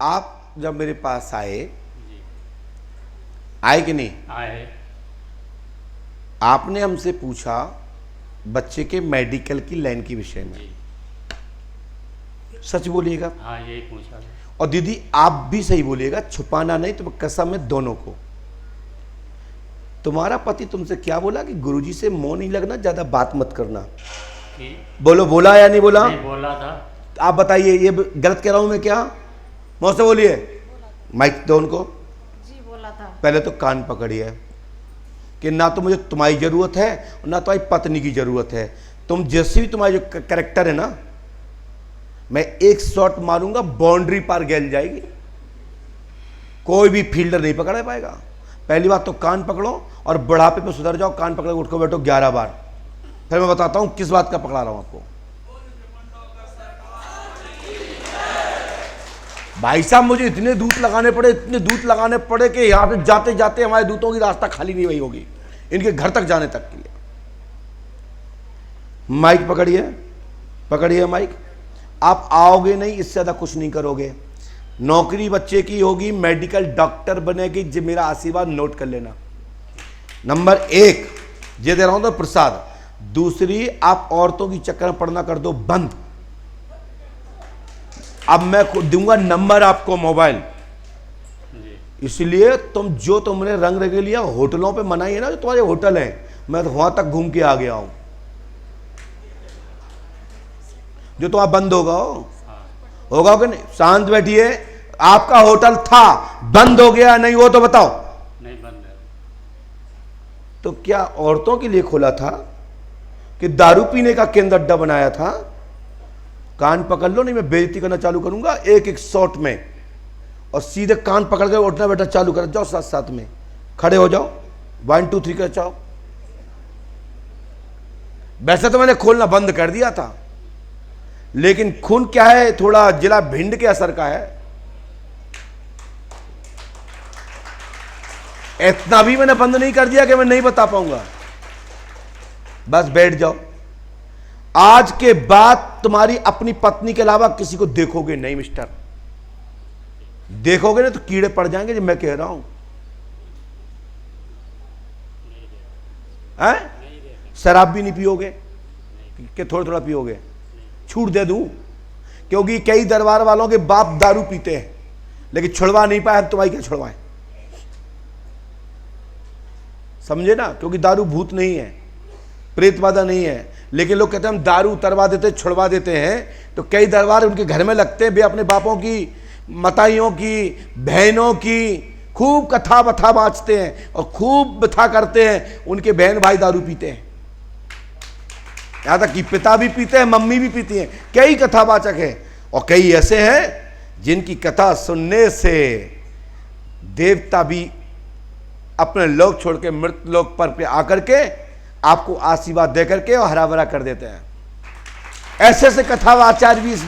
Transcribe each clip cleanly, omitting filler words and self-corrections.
आप जब मेरे पास आए, जी। आए कि नहीं? आए। आपने हमसे पूछा बच्चे के मेडिकल की लाइन के विषय में। जी। सच बोलिएगा। हाँ, यही पूछा था। और दीदी आप भी सही बोलिएगा, छुपाना नहीं तो कसम है दोनों को। तुम्हारा पति तुमसे क्या बोला कि गुरुजी से मोह नहीं लगना, ज्यादा बात मत करना? कि बोलो, बोला या नहीं बोला? नहीं बोला था। आप बताइए, ये गलत कह रहा हूं मैं क्या? मुझसे बोलिए, माइक दो उनको। जी बोला था। पहले तो कान पकड़िए कि ना तो मुझे तुम्हारी जरूरत है और ना तुम्हारी पत्नी की जरूरत है। तुम जैसी भी तुम्हारी जो कैरेक्टर है ना, मैं एक शॉट मारूंगा बाउंड्री पार गैल जाएगी, कोई भी फील्डर नहीं पकड़ पाएगा। पहली बात तो कान पकड़ो और बुढ़ापे पे सुधर जाओ। कान पकड़ उठ को बैठो 11 बार, फिर मैं बताता हूं किस बात का पकड़ा रहा हूं आपको। भाई साहब मुझे इतने दूत लगाने पड़े, इतने दूत लगाने पड़े कि यहां पे जाते जाते हमारे दूतों की रास्ता खाली नहीं हुई होगी इनके घर तक जाने तक के लिए। माइक पकड़िए, पकड़िए माइक। आप आओगे नहीं, इससे ज्यादा कुछ नहीं करोगे। नौकरी बच्चे की होगी, मेडिकल डॉक्टर बनेगी, जो मेरा आशीर्वाद नोट कर लेना। नंबर 1 ये दे रहा हूं तो प्रसाद। दूसरी, आप औरतों की चक्कर में पड़ना कर दो बंद। अब मैं दूंगा नंबर आपको मोबाइल, जी। इसलिए तुमने रंग रंग लिया होटलों पे मनाई है ना, जो तुम्हारे होटल हैं, मैं तो वहां तक घूम के आ गया हूं। जो तुम्हारा बंद होगा कि नहीं? शांत बैठिए। आपका होटल था, बंद हो गया नहीं वो तो बताओ। नहीं, बंद है। तो क्या औरतों के लिए खोला था कि दारू पीने का केंद्र अड्डा बनाया था? कान पकड़ लो, नहीं मैं बेइज्जती करना चालू करूंगा एक एक शॉट में। और सीधे कान पकड़ कर उठना बैठा चालू कर जाओ, साथ साथ में खड़े हो जाओ, 1 2 3 कर जाओ। वैसे तो मैंने खोलना बंद कर दिया था, लेकिन खून क्या है, थोड़ा जिला भिंड के असर का है। इतना भी मैंने बंद नहीं कर दिया कि मैं नहीं बता पाऊंगा। बस बैठ जाओ। आज के बाद तुम्हारी अपनी पत्नी के अलावा किसी को देखोगे नहीं मिस्टर। देखोगे ना तो कीड़े पड़ जाएंगे, जो मैं कह रहा हूं। हैं? शराब भी नहीं पियोगे कि थोड़ा थोड़ा पियोगे? छूट दे दूं? क्योंकि कई दरबार वालों के बाप दारू पीते हैं लेकिन छुड़वा नहीं पाए, हम तुम्हारी क्या छुड़वाएं? समझे ना? क्योंकि दारू भूत नहीं है, प्रेतवादा नहीं है। लेकिन लोग कहते हैं हम दारू उतरवा देते, छुड़वा देते हैं। तो कई दरबार उनके घर में लगते हैं, वे अपने बापों की, मताइयों की, बहनों की खूब कथा बथा बाँचते हैं और खूब बथा करते हैं। उनके बहन भाई दारू पीते हैं, यहां तक कि पिता भी पीते हैं, मम्मी भी पीती हैं। कई कथावाचक हैं और कई ऐसे हैं जिनकी कथा सुनने से देवता भी अपने लोक छोड़ के मृत लोक पर पे आकर के आपको आशीर्वाद देकर के और हरा भरा कर देते हैं। ऐसे ऐसे कथावाचार्य भी इस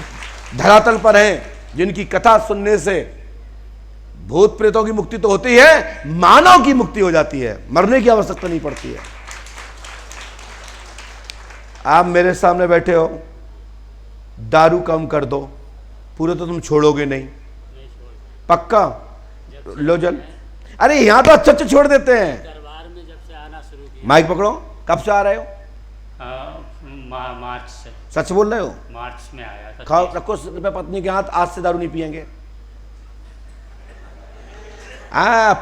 धरातल पर हैं जिनकी कथा सुनने से भूत प्रेतों की मुक्ति तो होती है, मानव की मुक्ति हो जाती है, मरने की आवश्यकता नहीं पड़ती है। आप मेरे सामने बैठे हो, दारू कम कर दो, पूरे तो तुम छोड़ोगे नहीं, पक्का? लो जल। अरे यहां तो अच्छे अच्छे छोड़ देते हैं। दरबार में जब से आना शुरू किया। माइक पकड़ो। कब से आ रहे हो? मार्च से। सच बोल रहे हो? मार्च में आया था। खाओ, रखो रुपये पत्नी के हाथ, आज से दारू नहीं पियेंगे।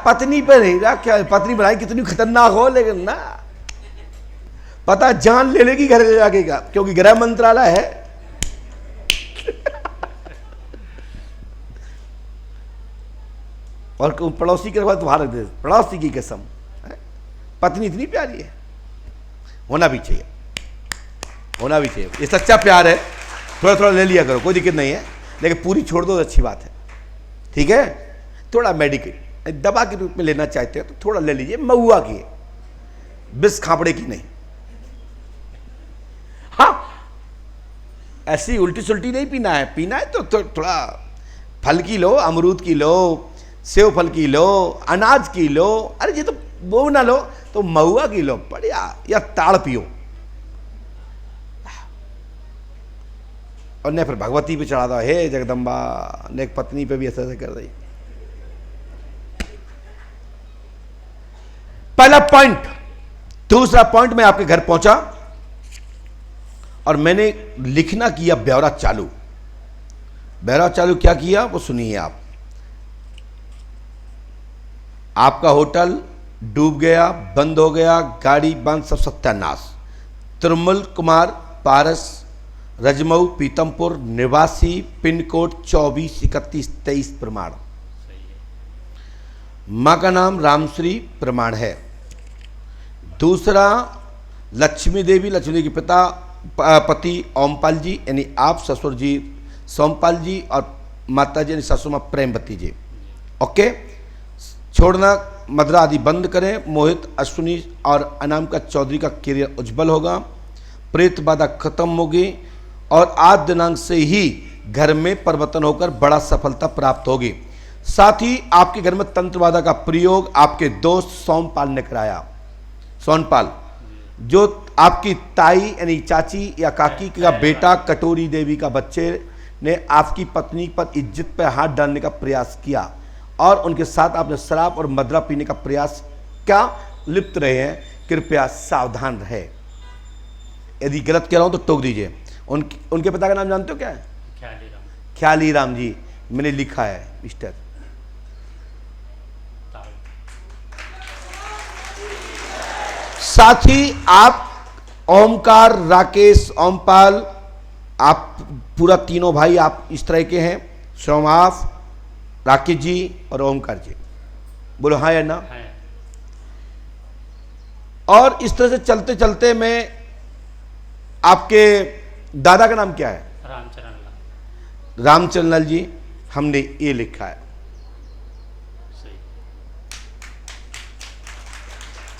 पत्नी पे नहीं रहा, क्या पत्नी बनाई कितनी खतरनाक हो, लेकिन ना पता जान ले लेगी घर ले जाके का, क्योंकि गृह मंत्रालय है। और पड़ोसी के बाद भारत देश, पड़ोसी की कसम, पत्नी इतनी प्यारी है, होना भी चाहिए, होना भी चाहिए। ये सच्चा प्यार है। थोड़ा थोड़ा ले लिया करो, कोई दिक्कत नहीं है, लेकिन पूरी छोड़ दो तो अच्छी बात है, ठीक है? थोड़ा मेडिकल दवा के रूप में लेना चाहते हो तो थोड़ा ले लीजिए, महुआ की, बिस खापड़े की नहीं। हाँ, ऐसी उल्टी सुल्टी नहीं पीना है। पीना है तो थोड़ा फल की लो, अमरूद की लो, सेव फल की लो, अनाज की लो। अरे ये तो वो ना लो तो महुआ की लो, बढ़िया, या ताड़ पियो। और ने फिर भगवती पे चढ़ा दो, हे जगदम्बा, ने एक पत्नी पे भी ऐसा ऐसा कर दी। पहला पॉइंट। दूसरा पॉइंट, मैं आपके घर पहुंचा और मैंने लिखना किया ब्यौरा चालू। ब्यौरा चालू क्या किया वो सुनिए आप। आपका होटल डूब गया, बंद हो गया, गाड़ी बंद, सब सत्यानाश। तिरुमल कुमार पारस, रजमऊ, पीतमपुर निवासी, पिन कोड 243123 प्रमाण। मां का नाम रामश्री प्रमाण है। दूसरा लक्ष्मी देवी, लक्ष्मी के पिता पति ओमपाल जी यानी आप, ससुर जी सोमपाल जी और माता जी यानी ससुर मां प्रेमवती जी। ओके, छोड़ना मदरा आदि बंद करें। मोहित, अश्विनी और अनाम का चौधरी का करियर उज्जवल होगा। प्रेत बाधा खत्म होगी और आज दिनांक से ही घर में परिवर्तन होकर बड़ा सफलता प्राप्त होगी। साथ ही आपके घर में तंत्र बाधा का प्रयोग आपके दोस्त सोमपाल ने कराया। सोमपाल जो आपकी ताई यानी चाची या काकी का बेटा कटोरी देवी का बच्चे ने आपकी पत्नी पर इज्जत पर हाथ डालने का प्रयास किया और उनके साथ आपने शराब और मदरा पीने का प्रयास क्या लिप्त रहे हैं। कृपया सावधान रहे। यदि गलत कह रहा हूं तो टोक दीजिए। उनके पिता का नाम जानते हो क्या है? ख्याली राम जी। मैंने लिखा है मिस्टर। साथ ही आप ओमकार, राकेश, ओमपाल, आप पूरा तीनों भाई आप इस तरह के हैं। सोमाफ, राकेश जी और ओमकार जी, बोलो हाँ या ना? और इस तरह से चलते चलते मैं, आपके दादा का नाम क्या है? रामचरण लाल। रामचरण लाल जी, हमने ये लिखा है।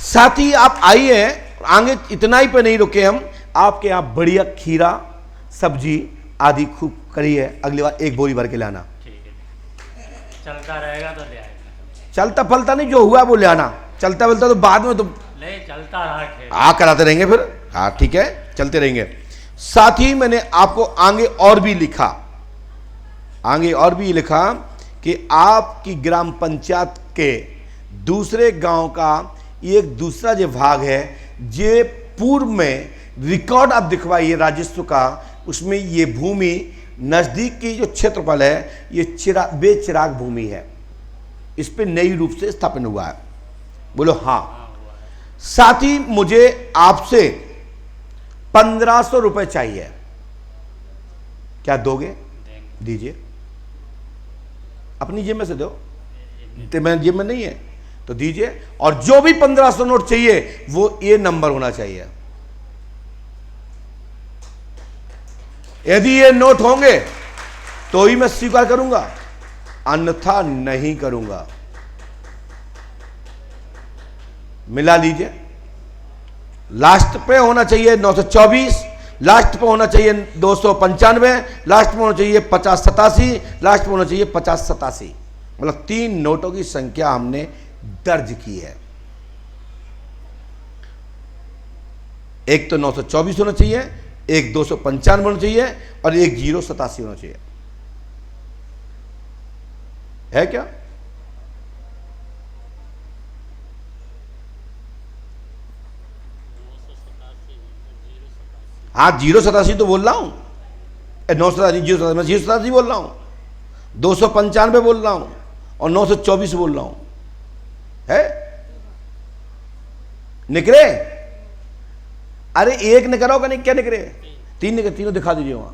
साथ ही आप आइए, आगे इतना ही पे नहीं रुके हम, आपके यहाँ बढ़िया खीरा सब्जी आदि खूब करिए। अगली बार एक बोरी भर के लाना। चलता रहेगा तो ले आएगा। चलता फलता नहीं, जो हुआ वो ले आना। चलता फलता तो बाद में तो ले चलता रहा आ कराते रहेंगे फिर। हाँ ठीक है, चलते रहेंगे। साथ ही मैंने आपको आगे और भी लिखा, आगे और भी लिखा कि आपकी ग्राम पंचायत के दूसरे गांव का एक दूसरा जो भाग है, जे पूर्व में रिकॉर्ड आप दिखवाइए राजस्व का, उसमें ये भूमि नजदीक की जो क्षेत्रफल है ये बेचिराग भूमि है। इस पे नई रूप से स्थापन हुआ है। बोलो हाँ। साथ ही मुझे आपसे 1500 रुपए चाहिए। क्या दोगे? दीजिए, अपनी जेब में से दो। तो मेरे जेब में नहीं है तो दीजिए। और जो भी 1500 नोट चाहिए वो ये नंबर होना चाहिए। यदि ये नोट होंगे तो ही मैं स्वीकार करूंगा, अन्यथा नहीं करूंगा। मिला लीजिए। लास्ट पे होना चाहिए 924, लास्ट पे होना चाहिए 295, लास्ट पे होना चाहिए 5087, लास्ट पे होना चाहिए 5087। मतलब 3 नोटों की संख्या हमने दर्ज की है। एक तो 924 होना चाहिए, एक 295 होना चाहिए और एक 087 होना चाहिए। है क्या? हाँ 087 तो बोल रहा हूं, 987 087 बोल रहा हूं, 295 बोल रहा हूं और 924 बोल रहा हूं। है निकरे? अरे एक निकरा होगा नहीं, क्या निकरे? 3 निकरे, तीनों दिखा दीजिए वहां।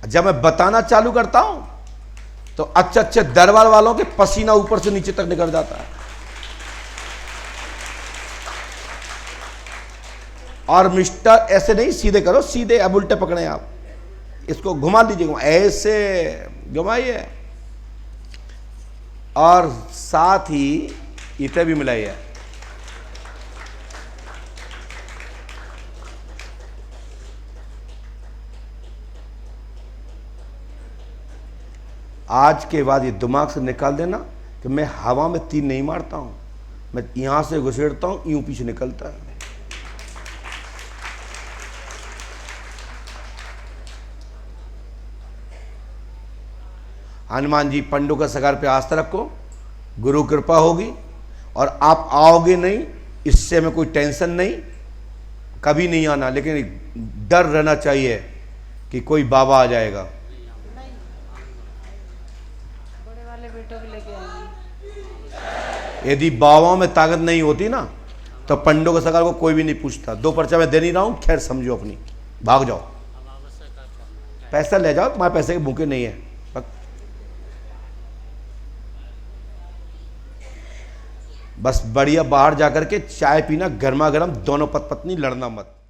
जब मैं बताना चालू करता हूं तो अच्छे अच्छे दरबार वालों के पसीना ऊपर से नीचे तक निकल जाता है। और मिस्टर ऐसे नहीं, सीधे करो, सीधे। अब उल्टे पकड़े आप, इसको घुमा लीजिए, ऐसे घुमाइए और साथ ही इतना भी मिलाइए। आज के बाद ये दिमाग से निकाल देना कि मैं हवा में तीर नहीं मारता हूं, मैं यहां से घुसेड़ता हूं, यूं पीछे निकलता है। हनुमान जी पंडों का सगार पे आस्था रखो, गुरु कृपा होगी और आप आओगे नहीं, इससे हमें कोई टेंशन नहीं, कभी नहीं आना, लेकिन डर रहना चाहिए कि कोई बाबा आ जाएगा। नहीं, बड़े वाले बेटों को लेके आएंगे। यदि बाबाओं में ताकत नहीं होती ना तो पंडों के सगार को कोई भी नहीं पूछता। 2 पर्चा मैं दे नहीं रहा हूँ, खैर समझो अपनी, भाग जाओ, अब आवश्यकता करना है। पैसा ले जाओ, तुम्हारे पैसे के भूखे नहीं है। बस बढ़िया बाहर जाकर के चाय पीना, गर्मा गर्म, दोनों पत्नी लड़ना मत।